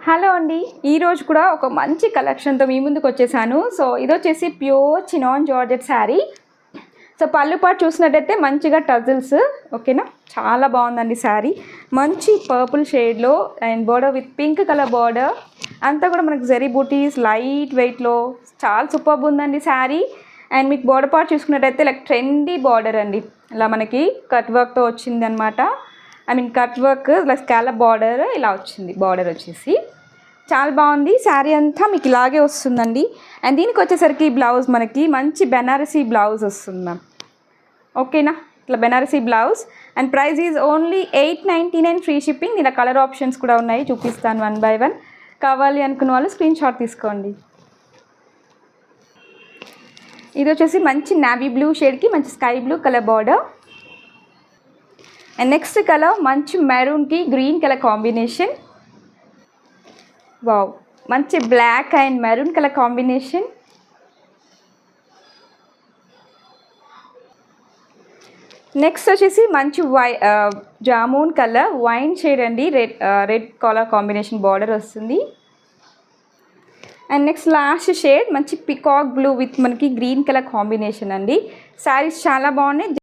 Hello అండి, ఈరోజు కూడా ఒక మంచి కలెక్షన్తో మీ ముందుకు వచ్చేసాను. సో ఇది వచ్చేసి pure chinon georgette sari. So పళ్ళు పాటు చూసినట్టయితే మంచిగా టజిల్స్, ఓకేనా, చాలా బాగుందండి శారీ. మంచి పర్పుల్ షేడ్లో and border with pink colour border అంతా కూడా మనకు జరీ బూటీస్ లైట్ వెయిట్లో చాలా సూపర్బ్ ఉందండి శారీ. అండ్ మీకు బోర్డర్ పార్ట్ చూసుకున్నట్టయితే లైక్ ట్రెండీ బార్డర్ అండి, ఇలా మనకి కట్ వర్క్తో వచ్చింది అనమాట. I mean cut work plus scallop border ఇలా వచ్చింది. బార్డర్ వచ్చేసి చాలా బాగుంది. శారీ అంతా మీకు ఇలాగే వస్తుందండి. అండ్ దీనికి వచ్చేసరికి బ్లౌజ్ మనకి మంచి బెనారసీ బ్లౌజ్ వస్తుంది మ్యామ్, ఓకేనా, ఇట్లా Banarasi blouse. And price is only 899 free shipping. ఇలా కలర్ ఆప్షన్స్ కూడా ఉన్నాయి, చూపిస్తాను 1 by 1. కావాలి అనుకున్న వాళ్ళు స్క్రీన్ షాట్ తీసుకోండి. ఇది వచ్చేసి మంచి నావీ బ్లూ షేడ్కి మంచి sky blue colour border. And next colour మంచి మెరూన్కి గ్రీన్ కలర్ కాంబినేషన్. వావ్, మంచి black and maroon colour combination. Next వచ్చేసి మంచి జామూన్ కలర్ వైన్ షేడ్ అండి, రెడ్ కలర్ కాంబినేషన్ బార్డర్ వస్తుంది. అండ్ నెక్స్ట్ లాస్ట్ షేడ్ మంచి పికాక్ బ్లూ విత్ మనకి green colour combination అండి. శారీస్ చాలా బాగున్నాయి.